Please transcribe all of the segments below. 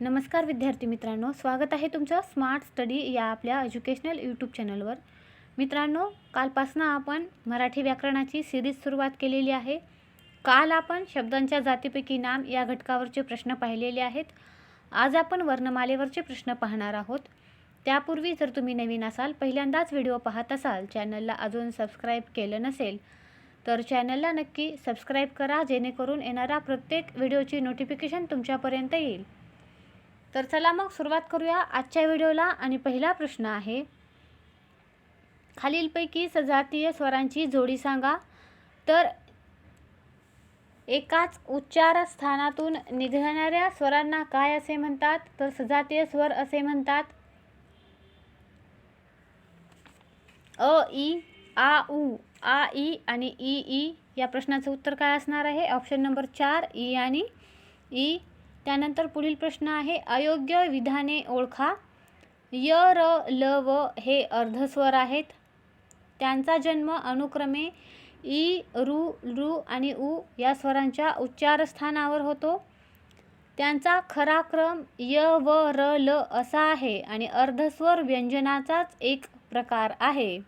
नमस्कार विद्यार्थी मित्रांनो, स्वागत आहे तुमचं स्मार्ट स्टडी या आपल्या एज्युकेशनल यूट्यूब चॅनलवर। मित्रांनो, कालपासून आपण मराठी व्याकरणाची सिरीज सुरुवात केलेली आहे। काल आपण शब्दांच्या जातीपैकी नाम या घटकावरचे प्रश्न पाहिलेले आहेत। आज आपण वर्णमालेवरचे प्रश्न पाहणार आहोत। त्यापूर्वी जर तुम्ही नवीन असाल, पहिल्यांदाच व्हिडिओ पाहत असाल, चॅनलला अजून सबस्क्राईब केलं नसेल तर चॅनलला नक्की सबस्क्राईब करा, जेणेकरून येणारा प्रत्येक व्हिडिओची नोटिफिकेशन तुमच्यापर्यंत येईल। तर चला मग सुरुवात करूया आजच्या व्हिडिओला। आणि पहिला प्रश्न आहे, खालीलपैकी सजातीय स्वरांची जोडी सांगा। तर एकाच उच्चार स्थानातून निघणाऱ्या स्वरांना काय असे म्हणतात? तर सजातीय स्वर असे म्हणतात। अ, ई, आ, उ, आ, ई आणि ई, ई। या प्रश्नाचं उत्तर काय असणार आहे? ऑप्शन नंबर 4, ई आणि ई। त्यानंतर पुढील प्रश्न आहे, अयोग्य विधाने ओळखा। य, र, ल, व हे अर्धस्वर आहेत। त्यांचा जन्म अनुक्रमे ई, रू, रू आणि उ या स्वरांच्या उच्चारस्थानावर होतो। त्यांचा खरा क्रम य, व, र, ल असा आहे आणि अर्धस्वर व्यंजनाचाच एक प्रकार आहे।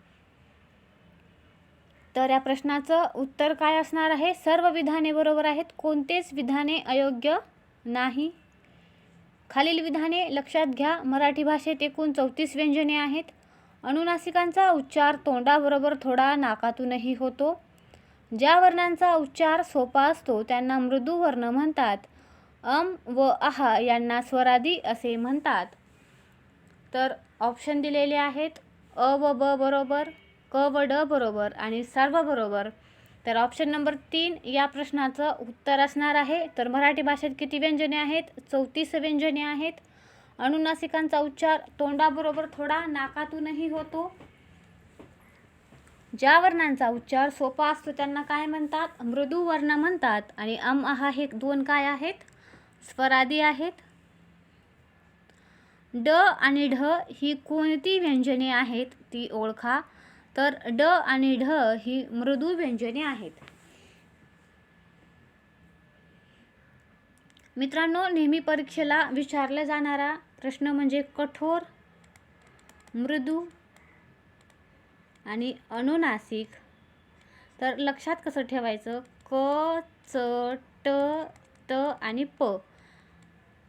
तर या प्रश्नाचं उत्तर काय असणार आहे? सर्व विधाने बरोबर आहेत, कोणतेच विधाने अयोग्य नाही। खालील विधाने लक्षात घ्या। मराठी भाषेत एकूण 34 व्यंजने आहेत। अनुनासिकांचा उच्चार तोंडाबरोबर थोडा नाकातूनही होतो। ज्या वर्णांचा उच्चार सोपा असतो त्यांना मृदू वर्ण म्हणतात। अम व आह यांना स्वरादी असे म्हणतात। तर ऑप्शन दिलेले आहेत, अ व ब बरोबर, क व ड बरोबर आणि सर्व बरोबर। तर ऑप्शन नंबर 3 या प्रश्नाचं उत्तर असणार आहे। तर मराठी भाषेत किती व्यंजने आहेत? 34 व्यंजने आहेत। अनुनासिकांचा उच्चार तोंडाबरोबर थोडा नाकातूनही होतो। ज्या वर्णांचा उच्चार सोपा असतो त्यांना काय म्हणतात? मृदू वर्ण म्हणतात। आणि अम, आह हे दोन काय आहेत? स्वरादी आहेत। ड आणि ढ ही कोणती व्यंजने आहेत ती ओळखा। तर ड आणि ढ ही मृदू व्यंजने आहेत। मित्रांनो, नेहमी परीक्षेला विचारला जाणारा प्रश्न म्हणजे कठोर, मृदू आणि अनुनासिक। तर लक्षात कसं ठेवायचं? क, च, ट, त आणि प।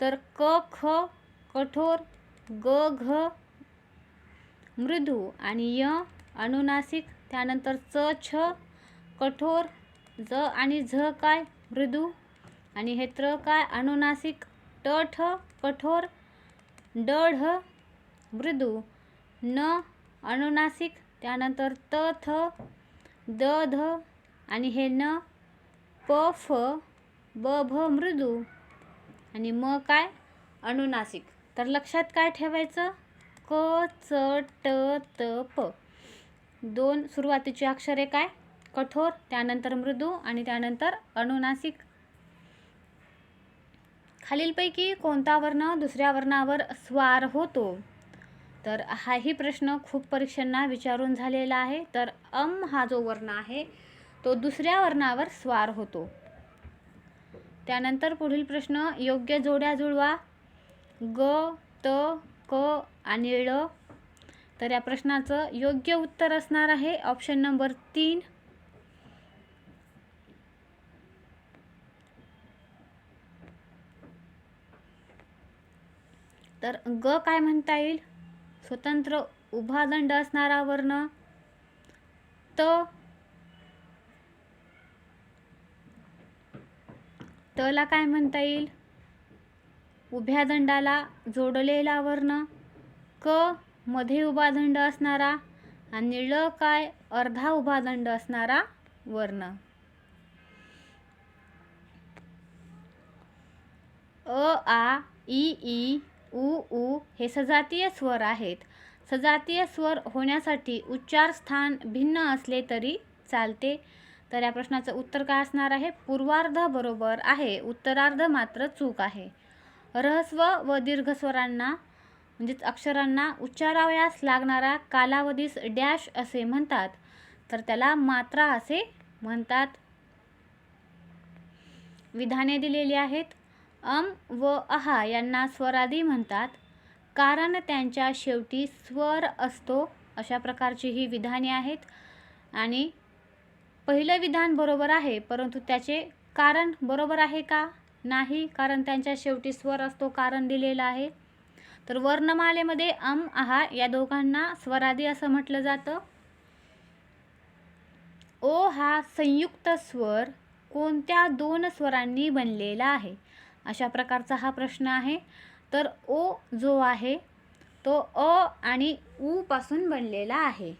तर क, ख कठोर, ग, घ मृदू आणि य अनुनासिक। त्यानंतर च, छ कठोर, ज आणि झ काय? मृदू आणि हे त्र काय? अनुनासिक। ट, ठ कठोर, ड, ढ मृदू, न अनुनासिक। त्यानंतर त, थ, द, ध आणि हे न, प, फ, ब, भ मृदू आणि म काय? अनुनासिक। तर लक्षात काय ठेवायचं? क, च, ट, त, प। दोन सुरुवातीची अक्षरे काय? कठोर, त्यानंतर मृदू आणि त्यानंतर अनुनासिक। खालीलपैकी कोणता वर्ण दुसऱ्या वर्णावर स्वार होतो? तर हाही प्रश्न खूप परीक्षांना विचारून झालेला आहे। तर अम हा जो वर्ण आहे तो दुसऱ्या वर्णावर स्वार होतो। त्यानंतर पुढील प्रश्न, योग्य जोड्या जुळवा। ग, त, क आणि ळ। तर या प्रश्नाचं योग्य उत्तर असणार आहे ऑप्शन नंबर 3। तर ग काय म्हणता येईल? स्वतंत्र उभा दंड असणारा वर्ण। त, त ला काय म्हणता येईल? उभ्या दंडाला जोडलेला वर्ण। क मध्ये उभा दंड असणारा आणि ळ काय? अर्धा उभा दंड असणारा वर्ण। अ, आ, ई, उ, ऊ हे सजातीय स्वर आहेत। सजातीय स्वर होण्यासाठी उच्चार स्थान भिन्न असले तरी चालते। तर या प्रश्नाचं उत्तर काय असणार आहे? पूर्वार्ध बरोबर आहे, उत्तरार्ध मात्र चूक आहे। ऱ्हस्व व दीर्घ स्वरांना म्हणजेच अक्षरांना उच्चारावयास लागणारा कालावधीस डॅश असे म्हणतात। तर त्याला मात्रा असे म्हणतात। विधाने दिलेली आहेत। व आहा यांना स्वरादी म्हणतात, कारण त्यांच्या शेवटी स्वर असतो. अशा प्रकारची ही विधाने आहेत. आणि पहिलं विधान बरोबर आहे, परंतु त्याचे कारण बरोबर आहे का? नाही, कारण त्यांच्या शेवटी स्वर असतो, कारण दिलेलं आहे. तर वर्णमालेमध्ये आहा या दोघांना स्वरादी असं म्हटलं जातं. ओ हा संयुक्त स्वर कोणत्या दोन स्वरांनी बनलेला आहे? अशा प्रकारचा हा प्रश्न आहे. तर ओ जो आहे तो अ आणि उ पासून बनलेला आहे.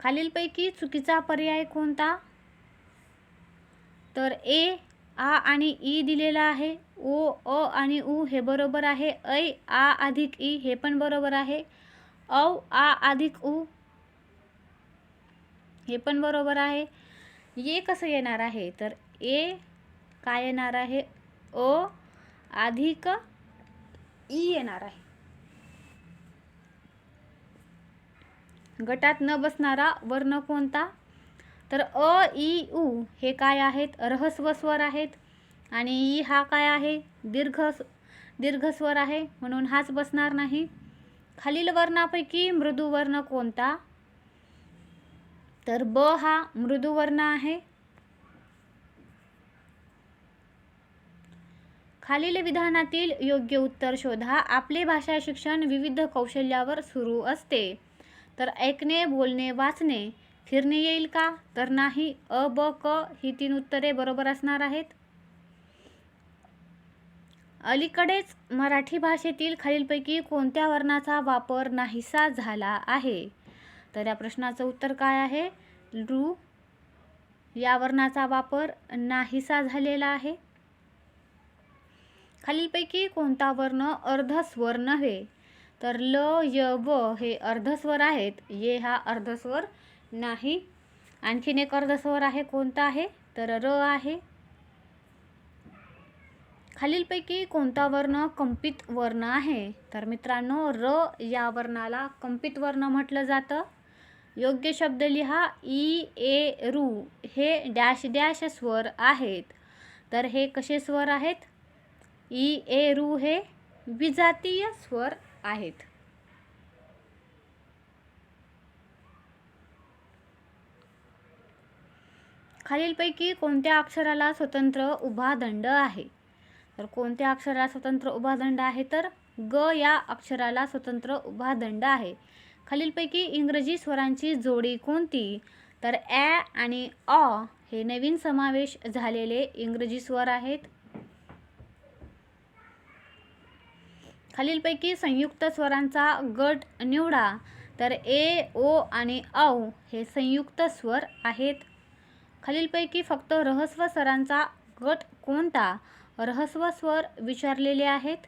खालीलपैकी चुकीचा पर्याय कोणता? तर ए, आ आणि ई दिलेला आहे. ओ, अ आणि उ हे बरोबर आहे. ऐ, आ अधिक ई हे पण बरोबर आहे. औ, आ अधिक उ हे पण बरोबर आहे. ये कसं येणार आहे? तर ए काय येणार आहे? अ अधिक ई येणार आहे. गटात न बसणारा वर्ण कोणता? तर अ, ई, उ हे काय आहेत? ऱ्हस्व स्वर आहेत. आणि ई हा काय आहे? दीर्घ स्वर आहे, म्हणून हाच बसणार नाही. खालील वर्णापैकी मृदू वर्ण कोणता? तर ब हा मृदू वर्ण आहे. खालील विधानातील योग्य उत्तर शोधा. आपले भाषा शिक्षण विविध कौशल्यावर सुरू असते. तर ऐकणे, बोलणे, वाचणे, फिरणे येईल का? तर नाही. अ, ब, क ही 3 उत्तरे बरोबर असणार आहेत. अलीकडेच मराठी भाषेतील खालीलपैकी कोणत्या वर्णाचा वापर नाहीसा झाला आहे? तर या प्रश्नाचं उत्तर काय आहे? ऋ या वर्णाचा वापर नाहीसा झालेला आहे. खालीलपैकी कोणता वर्ण अर्धस्वर नव्हे? तर ल, य, व हे अर्धस्वर आहेत. ये हा अर्धस्वर नाही. आणखीन एक अर्धस्वर आहे, कोणता आहे? तर र आहे. खालीलपैकी कोणता वर्ण कंपित वर्ण आहे? तर मित्रांनो, र या वर्णाला कंपित वर्ण म्हटलं जातं. योग्य शब्द लिहा. ई, ए, ऋ हे डॅश डॅश स्वर आहेत. तर हे कसे स्वर आहेत? ई, ए, ऋ हे विजातीय स्वर आहेत. खालीलपैकी कोणत्या अक्षराला स्वतंत्र उभा दंड आहे? तर कोणत्या अक्षराला स्वतंत्र उभा दंड आहे? तर ग या अक्षराला स्वतंत्र उभा दंड आहे. खालीलपैकी इंग्रजी स्वरांची जोडी कोणती? तर ॲ आणि ऑ हे नवीन समावेश झालेले इंग्रजी स्वर आहेत. खालीलपैकी संयुक्त स्वरांचा गट निवडा. तर ए, ओ आणि औ हे संयुक्त स्वर आहेत. खालीलपैकी फक्त ऱ्हस्व स्वरांचा गट कोणता? ऱ्हस्व स्वर विचारलेले आहेत.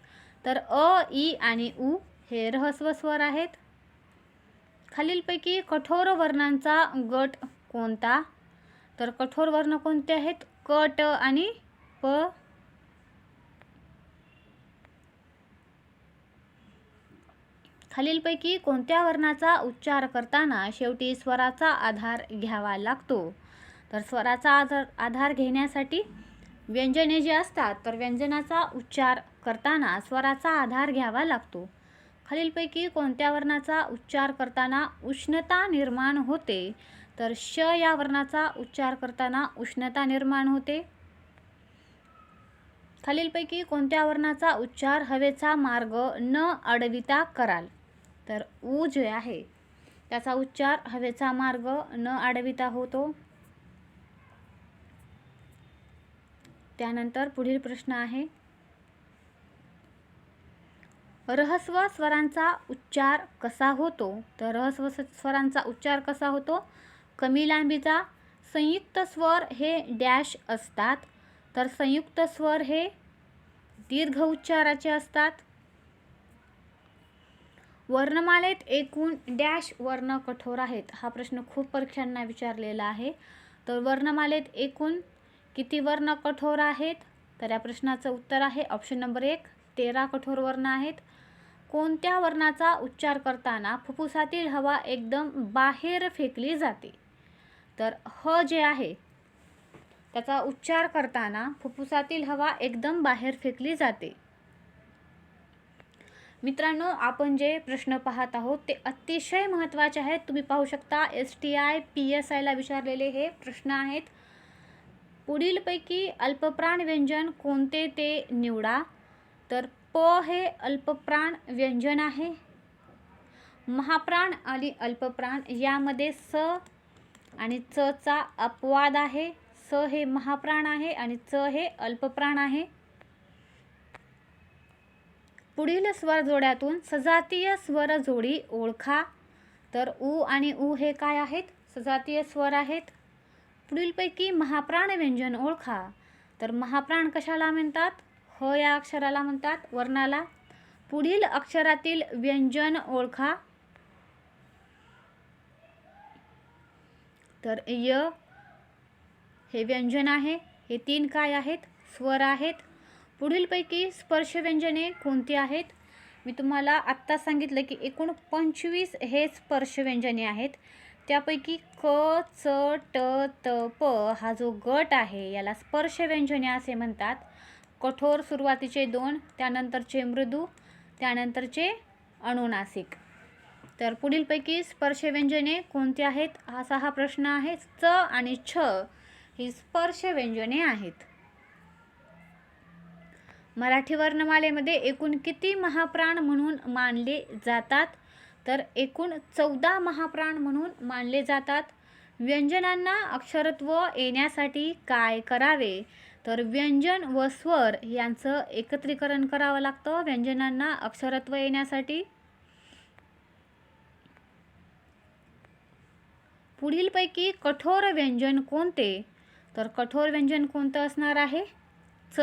तर अ, ई आणि उ हे ऱ्हस्व स्वर आहेत. खालीलपैकी कठोर वर्णांचा गट कोणता? तर कठोर वर्ण कोणते आहेत? क, ट आणि प. खालीलपैकी कोणत्या वर्णाचा उच्चार करताना शेवटी स्वराचा आधार घ्यावा लागतो? तर स्वराचा आधार घेण्यासाठी व्यंजने जी असतात, तर व्यंजनाचा उच्चार करताना स्वराचा आधार घ्यावा लागतो. खालीलपैकी कोणत्या वर्णाचा उच्चार करताना उष्णता निर्माण होते? तर श या वर्णाचा उच्चार करताना उष्णता निर्माण होते. खालीलपैकी कोणत्या वर्णाचा उच्चार हवेचा मार्ग न अडविता कराल? तर उ जे आहे त्याचा उच्चार हवेचा मार्ग न अडविता होतो. त्यानंतर पुढील प्रश्न आहे, ऱ्हस्व स्वरांचा उच्चार कसा होतो? तर ऱ्हस्व स्वरांचा उच्चार कसा होतो? कमी लांबीचा. संयुक्त स्वर हे डॅश असतात. तर संयुक्त स्वर हे दीर्घ उच्चाराचे असतात. वर्णमालेत एकूण डॅश वर्ण कठोर आहेत. हा प्रश्न खूप परीक्षांना विचारलेला आहे. तर वर्णमालेत एकूण किती वर्ण कठोर आहेत? तर या प्रश्नाचं उत्तर आहे ऑप्शन नंबर 1, 13 कठोर वर्ण आहेत. कोणत्या वर्णाचा उच्चार करताना फुफ्फुसातील हवा एकदम बाहेर फेकली जाते? तर ह जे आहे त्याचा उच्चार करताना फुफ्फुसातील हवा एकदम बाहेर फेकली जाते. मित्रांनो, आपण जे प्रश्न पाहत आहोत ते अतिशय महत्त्वाचे आहेत. तुम्ही पाहू शकता STI PSI ला विचारलेले हे प्रश्न आहेत. पुढीलपैकी अल्पप्राण व्यंजन कोणते ते निवडा. तर प हे अल्पप्राण व्यंजन आहे. महाप्राण आणि अल्पप्राण यामध्ये स आणि च चा अपवाद आहे. स हे महाप्राण आहे आणि च हे अल्पप्राण आहे. पुढील स्वर जोड्यातून सजातीय स्वर जोडी ओळखा. तर उ आणि उ हे काय आहेत? सजातीय स्वर आहेत. पुढीलपैकी महाप्राण व्यंजन ओळखा. तर महाप्राण कशाला म्हणतात? ह या अक्षराला म्हणतात, वर्णाला. पुढील अक्षरातील व्यंजन ओळखा. तर य हे व्यंजन आहे. हे 3 काय आहेत? स्वर आहेत. पुढीलपैकी स्पर्श व्यंजने कोणती आहेत? मी तुम्हाला आत्ता सांगितलं की एकूण 25 हे स्पर्श व्यंजने आहेत. त्यापैकी क, च, ट, त, प हा जो गट आहे याला स्पर्श व्यंजने असे म्हणतात. कठोर सुरुवातीचे 2, त्यानंतरचे मृदू, त्यानंतरचे अनुनासिक. तर पुढीलपैकी स्पर्श व्यंजने कोणती आहेत असा हा प्रश्न आहे. च आणि छ ही स्पर्श व्यंजने आहेत. मराठी वर्णमालेमध्ये एकूण किती महाप्राण म्हणून मानले जातात? तर एकूण 14 महाप्राण म्हणून मानले जातात. व्यंजनांना अक्षरत्व येण्यासाठी काय करावे? तर व्यंजन व स्वर यांचं एकत्रीकरण करावं लागतं व्यंजनांना अक्षरत्व येण्यासाठी. पुढीलपैकी कठोर व्यंजन कोणते? तर कठोर व्यंजन कोणतं असणार आहे? च.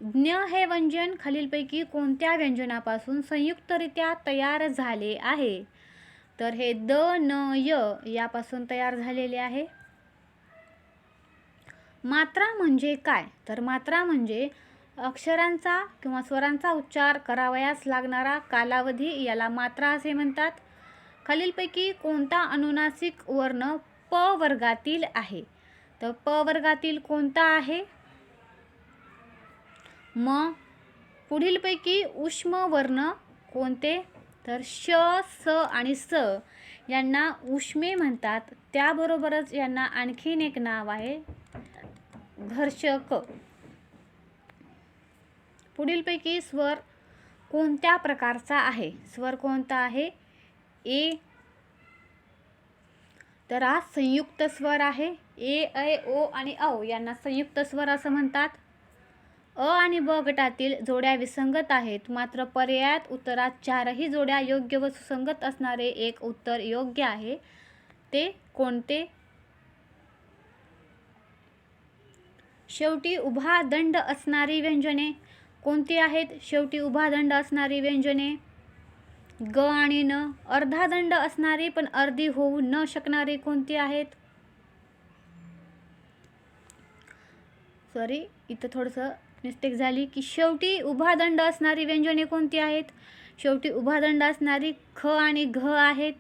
ज्ञ हे व्यंजन खालीलपैकी कोणत्या व्यंजनापासून संयुक्तरित्या तयार झाले आहे? तर हे द, न, य यापासून तयार झालेले आहे. मात्रा म्हणजे काय? तर मात्रा म्हणजे अक्षरांचा किंवा स्वरांचा उच्चार करावयास लागणारा कालावधी याला मात्रा असे म्हणतात. खालीलपैकी कोणता अनुनासिक वर्ण प वर्गातील आहे? तर प वर्गातील कोणता आहे? म. पुढीलपैकी उष्म वर्ण कोणते? तर श, स आणि स यांना उष्मे म्हणतात. त्याबरोबरच यांना आणखीन एक नाव आहे घर्षक. पुढीलपैकी स्वर कोणत्या प्रकारचा आहे? स्वर कोणता आहे? ए. तर हा संयुक्त स्वर आहे. ए, ऐ, ओ आणि औ यांना संयुक्त स्वर असं म्हणतात. अ आणि ब गटातील जोड्या विसंगत आहेत, मात्र पर्यायात उत्तरात 4ही जोड्या योग्य व सुसंगत असणारे एक उत्तर योग्य आहे. ते कोणते? शेवटी उभा दंड असणारी व्यंजने कोणती आहेत? शेवटी उभा दंड असणारी व्यंजने ग आणि न. अर्धा दंड असणारी पण अर्धी होऊ न शकणारी कोणती आहेत? सॉरी, इथं थोडंसं मिस्टेक झाली की शेवटी उभा दंड असणारी व्यंजने कोणती आहेत? शेवटी उभा दंड असणारी ख आणि घ आहेत.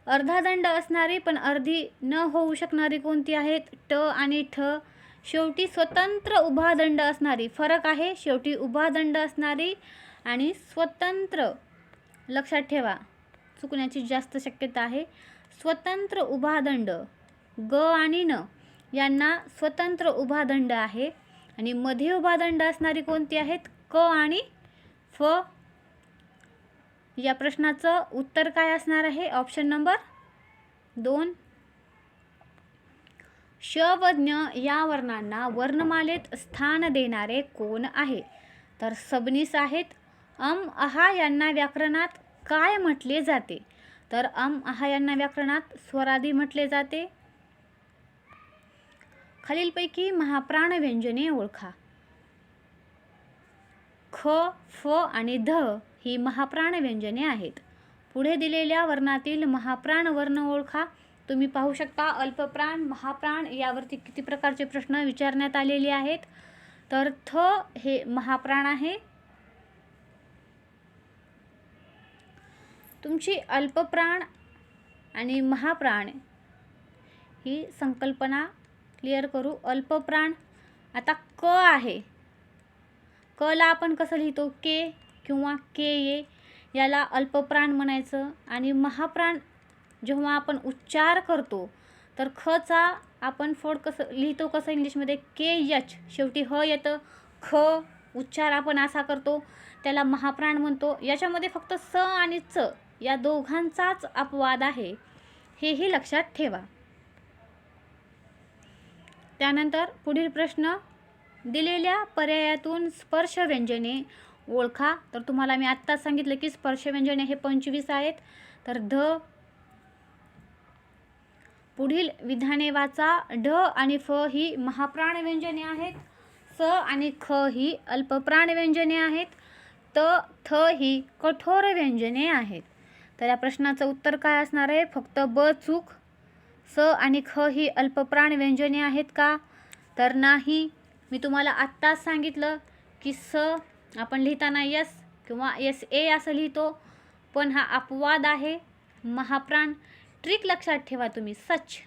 अर्धा दंड असणारी पण अर्धी न होऊ शकणारी कोणती आहेत? ट आणि ठ. शेवटी स्वतंत्र उभा दंड असणारी, फरक आहे शेवटी उभा दंड असणारी आणि स्वतंत्र. लक्षात ठेवा, चुकण्याची जास्त शक्यता आहे. स्वतंत्र उभा दंड ग आणि न यांना स्वतंत्र उभा दंड आहे आणि मध्ये उभा दंड असणारी कोणती आहेत? क आणि फ. या प्रश्नाचं उत्तर काय असणार आहे? Option number 2. श व ज्ञ या वर्णांना वर्णमालेत स्थान देणारे कोण आहे? तर सबनीस आहेत. अम, अहा यांना व्याकरणात काय म्हटले जाते? तर अम, अहा यांना व्याकरणात स्वरादी म्हटले जाते. खालीलपैकी महाप्राण व्यंजने ओळखा. ख, फ आणि ध ही महाप्राण व्यंजने आहेत. पुढे दिलेल्या वर्णातील महाप्राण वर्ण ओळखा. तुम्ही पाहू शकता अल्पप्राण, महाप्राण यावरती किती प्रकारचे प्रश्न विचारण्यात आलेले आहेत. तर थ हे महाप्राण आहे. तुमची अल्पप्राण आणि महाप्राण ही संकल्पना क्लिअर करू. अल्पप्राण. आता क आहे, क ला आपण कसं लिहितो, के किंवा के ये, याला अल्पप्राण म्हणायचं. आणि महाप्राण जेव्हा आपण उच्चार करतो तर खचा आपण फोड कसं लिहितो, कसं इंग्लिशमध्ये, के एच, शेवटी ह येतं, ख उच्चार आपण असा करतो, त्याला महाप्राण म्हणतो. याच्यामध्ये फक्त स आणि च या दोघांचाच अपवाद आहे, हेही लक्षात ठेवा. त्यानंतर पुढील प्रश्न, दिलेल्या पर्यायातून स्पर्श व्यंजने ओळखा. तर तुम्हाला मी आत्ताच सांगितलं की स्पर्श व्यंजने हे 25 आहेत. तर ध, पुढील विधाने वाचा. ढ आणि फ ही महाप्राण व्यंजने आहेत. स आणि ख ही अल्पप्राण व्यंजने आहेत. त, थ ही कठोर व्यंजने आहेत. तर या प्रश्नाचं उत्तर काय असणार आहे? फक्त ब चूक. स आणि ख ही अल्पप्राण व्यंजने आहेत का? तर नाही. मी तुम्हाला आत्ताच सांगितलं की स आपण लिहिताना यस किंवा एस ए असं लिहितो, पण हा अपवाद आहे, महाप्राण. ट्रिक लक्षात ठेवा तुम्ही. सच,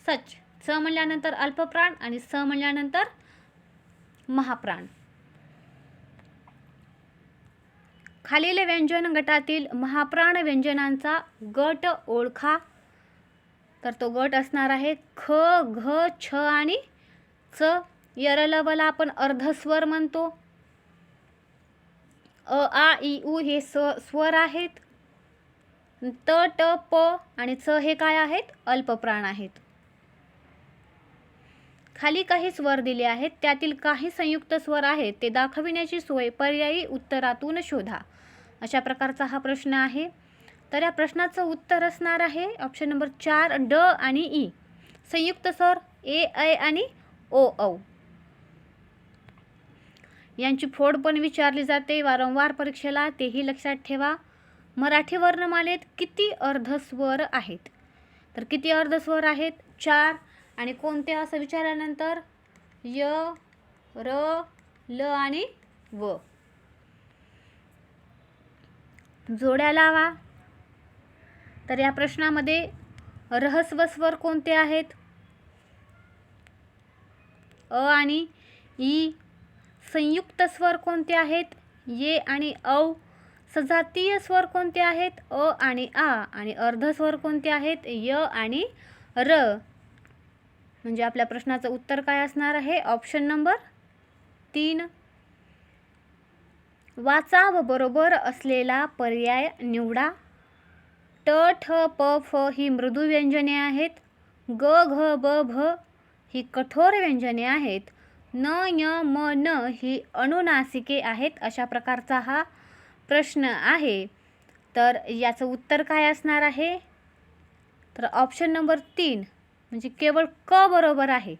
सच, स म्हणल्यानंतर अल्पप्राण आणि स म्हणल्यानंतर महाप्राण. खालील व्यंजन गटातील महाप्राण व्यंजनांचा गट ओळखा. तर तो गट असणार आहे ख, घ, छ आणि च. यरलवला आपण अर्धस्वर म्हणतो. अ, आ, इ, उ हे स्वर आहेत. त, ट, प आणि च हे काय आहेत? अल्पप्राण आहेत. खाली काही स्वर दिले आहेत, त्यातील काही संयुक्त स्वर आहेत ते दाखविण्याची सोय पर्यायी उत्तरातून शोधा. अशा प्रकारचा हा प्रश्न आहे. तर या प्रश्नाचं उत्तर असणार आहे ऑप्शन नंबर 4, ड आणि ई. संयुक्त स्वर ए, ऐ आणि ओ, औ यांची फोड पण विचारली जाते वारंवार परीक्षेला, तेही लक्षात ठेवा. मराठी वर्णमालेत किती अर्धस्वर आहेत? तर किती अर्धस्वर आहेत? 4. आणि कोणते असं विचारल्यानंतर य, र, ल आणि व. जोड्या लावा. तर या प्रश्नामध्ये रहस्व स्वर कोणते आहेत? अ आणि ई. संयुक्त स्वर कोणते आहेत? ये आणि औ. सजातीय स्वर कोणते आहेत? अ आणि आ. आणि अर्धस्वर कोणते आहेत? य आणि र. म्हणजे आपल्या प्रश्नाचं उत्तर काय असणार आहे? Option number 3. वाचा व बरोबर असलेला पर्याय निवडा. ट, ठ, प, फ ही मृदू व्यंजने आहेत. ग, घ, ब, भ ही कठोर व्यंजने आहेत. न, य, म, न ही अनुनासिके आहेत. अशा प्रकारचा हा प्रश्न आहे. तर याचं उत्तर काय असणार आहे? तर ऑप्शन नंबर 3 म्हणजे केवळ क बरोबर आहे.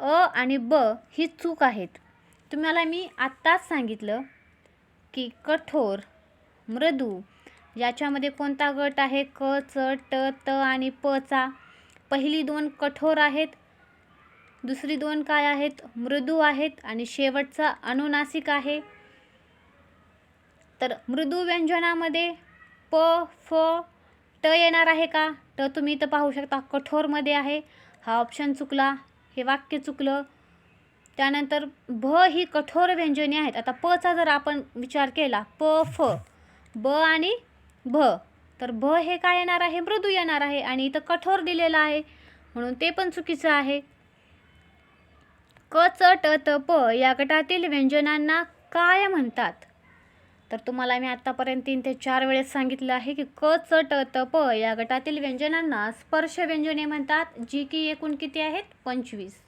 अ आणि ब ही चूक आहेत. तुम्हाला मी आत्ताच सांगितलं की कठोर, मृदू याच्यामध्ये कोणता गट आहे? क, च, ट, त आणि प चा. पहिली 2 कठोर आहेत, दुसरी 2 काय आहेत? मृदू आहेत आणि शेवटचा अनुनासिक आहे. तर मृदू व्यंजनामध्ये प, फ, ट येणार आहे का? ट तुम्ही इथं पाहू शकता कठोरमध्ये आहे. हा ऑप्शन चुकला, हे वाक्य चुकलं. त्यानंतर भ ही कठोर व्यंजने आहेत. आता प चा जर आपण विचार केला, प, फ, ब आणि भ, तर भ हे काय येणार आहे? मृदू येणार आहे आणि इथं कठोर दिलेलं आहे, म्हणून ते पण चुकीचं आहे. क, च, ट, त, प या गटातील व्यंजनांना काय म्हणतात? तर तुम्हाला मी आत्तापर्यंत 3 ते 4 वेळेस सांगितलं आहे की क, च, ट, त, प या गटातील व्यंजनांना स्पर्श व्यंजने म्हणतात, जी की एकूण किती आहेत? 25.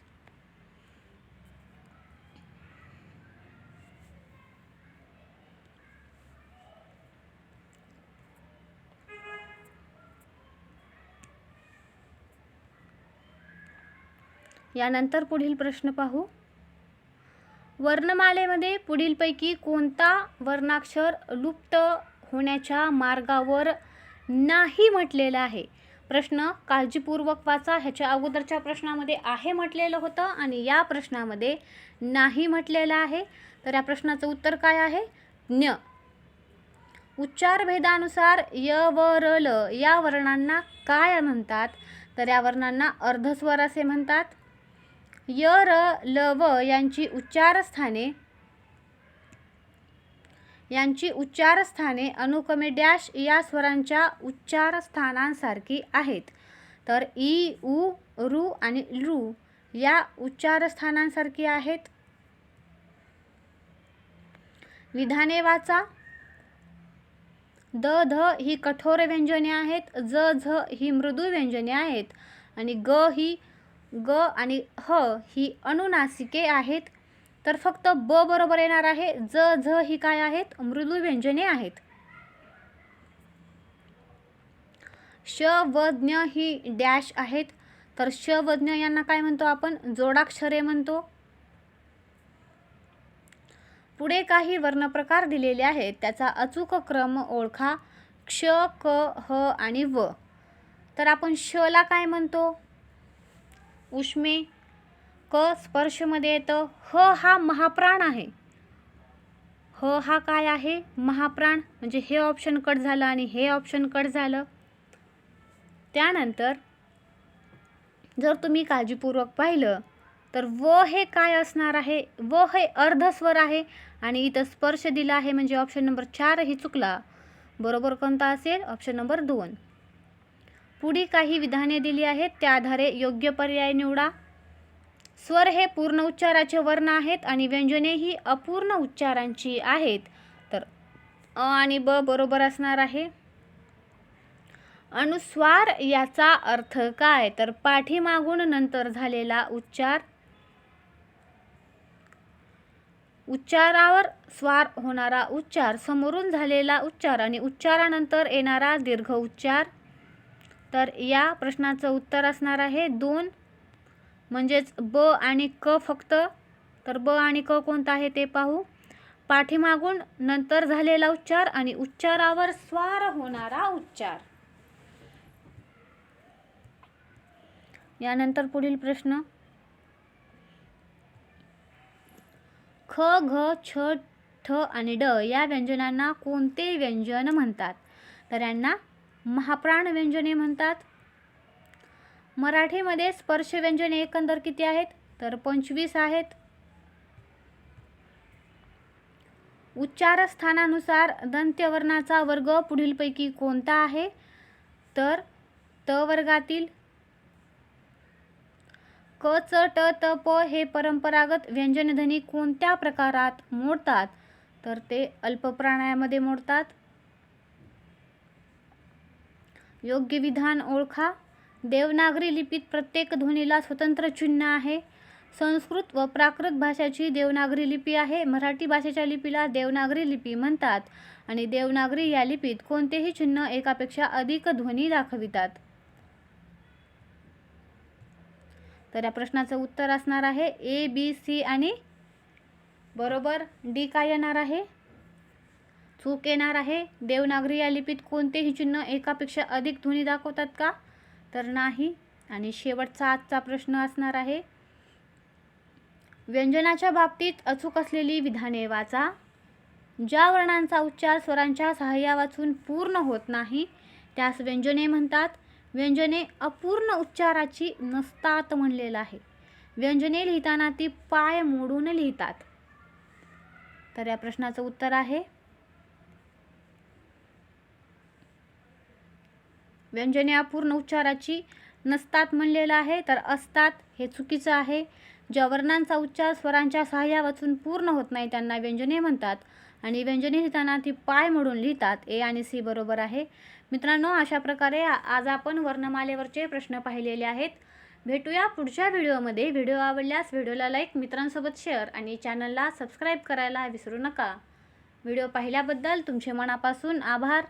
यानंतर पुढील प्रश्न पाहू. वर्णमालेमध्ये पुढीलपैकी कोणता वर्णाक्षर लुप्त होण्याच्या मार्गावर नाही म्हटलेला आहे? प्रश्न काळजीपूर्वक वाचा. ह्याच्या अगोदरच्या प्रश्नामध्ये आहे म्हटलेलं होतं आणि या प्रश्नामध्ये नाही म्हटलेलं आहे. तर या प्रश्नाचं उत्तर काय आहे? न्य. उच्चार भेदानुसार य व र ल या वर्णांना काय म्हणतात? तर या वर्णांना अर्धस्वर असे म्हणतात. य, र, ल, व यांची उच्चारस्थाने अनुक्रमे डॅश या स्वरांच्या उच्चारस्थानांसारखी आहेत. तर इ, उ, रू आणि रू या उच्चारस्थानांसारखी आहेत. विधाने वाचा. द, ध ही कठोर व्यंजने आहेत. ज, झ ही मृदू व्यंजने आहेत. आणि ग आणि ह ही अनुनासिके आहेत. तर फक्त ब बरोबर येणार आहे. ज, झ ही काय आहेत? मृदू व्यंजने आहेत. श, व, ज्ञ ही डॅश आहेत. तर श, व, ज्ञ यांना काय म्हणतो आपण? जोडाक्षरे म्हणतो. पुढे काही वर्णप्रकार दिलेले आहेत, त्याचा अचूक क्रम ओळखा. क्ष, क, ह आणि व. तर आपण श ला काय म्हणतो? उष्मे. क स्पर्शमध्ये येतं. ह हा महाप्राण आहे. ह हा काय आहे? महाप्राण. म्हणजे हे ऑप्शन कट झालं आणि हे ऑप्शन कट झालं. त्यानंतर जर तुम्ही काळजीपूर्वक पाहिलं तर व हे काय असणार आहे? व हे अर्धस्वर आहे आणि इथं स्पर्श दिला आहे म्हणजे ऑप्शन नंबर 4 ही चुकला. बरोबर कोणता असेल? Option number 2. पुढे काही विधाने दिली आहेत, त्या आधारे योग्य पर्याय निवडा. स्वर हे पूर्ण उच्चाराचे वर्ण आहेत आणि व्यंजने ही अपूर्ण उच्चारांची आहेत. तर अ आणि ब बरोबर असणार आहे. अनुस्वार याचा अर्थ काय? तर पाठीमागून नंतर झालेला उच्चार. उच्चारावर स्वार होणारा उच्चार, समोरून झालेला उच्चार आणि उच्चारानंतर येणारा दीर्घ उच्चार. तर या प्रश्नाचं उत्तर असणार आहे 2. म्हणजेच ब आणि क फक्त. तर ब आणि क कोणता आहे ते पाहू. पाठीमागून नंतर झालेला उच्चार आणि उच्चारावर स्वार होणारा उच्चार. यानंतर पुढील प्रश्न. ख, घ, छ, ठ आणि ड या व्यंजनांना कोणते व्यंजन म्हणतात? तर यांना महाप्राण व्यंजने म्हणतात. मराठीमध्ये स्पर्श व्यंजने एकंदर किती आहेत? तर 25 आहेत. उच्चारस्थानानुसार दंत्यवर्णाचा वर्ग पुढीलपैकी कोणता आहे? तर त वर्गातील. क, च, ट, त, प हे परंपरागत व्यंजनध्वनी कोणत्या प्रकारात मोडतात? तर ते अल्पप्राणायामध्ये मोडतात. योग्य विधान ओळखा. देवनागरी लिपीत प्रत्येक ध्वनीला स्वतंत्र चिन्ह आहे. संस्कृत व प्राकृत भाषेची देवनागरी लिपी आहे. मराठी भाषेच्या लिपीला देवनागरी लिपी म्हणतात आणि देवनागरी या लिपीत कोणतेही चिन्ह एकापेक्षा अधिक ध्वनी दाखवितात. तर या प्रश्नाचं उत्तर असणार आहे ए, बी, सी आणि बरोबर डी काय येणार आहे? चूक येणार आहे. देवनागरी या लिपीत कोणतेही चिन्ह एकापेक्षा अधिक ध्वनी दाखवतात का? तर नाही. आणि शेवटचा आजचा प्रश्न असणार आहे. व्यंजनाच्या बाबतीत अचूक असलेली विधाने वाचा. ज्या वर्णांचा उच्चार स्वरांच्या सहाय्यावाचून पूर्ण होत नाही त्यास व्यंजने म्हणतात. व्यंजने अपूर्ण उच्चाराची नसतात म्हणलेलं आहे. व्यंजने लिहिताना ती पाय मोडून लिहितात. तर या प्रश्नाचं उत्तर आहे व्यंजने अपूर्ण उच्चाराची नसतात म्हणलेलं आहे. तर असतात हे चुकीचं आहे. ज्या वर्णांचा उच्चार स्वरांच्या सहाय्यावाचून पूर्ण होत नाही त्यांना व्यंजने म्हणतात आणि व्यंजने लिहिताना ती पाय मोडून लिहितात. ए आणि सी बरोबर आहे. मित्रांनो, अशा प्रकारे आज आपण वर्णमालेवरचे प्रश्न पाहिलेले आहेत. भेटूया पुढच्या व्हिडिओमध्ये. व्हिडिओ आवडल्यास व्हिडिओला लाईक, मित्रांसोबत शेअर आणि चॅनलला सबस्क्राईब करायला विसरू नका. व्हिडिओ पाहिल्याबद्दल तुमचे मनापासून आभार.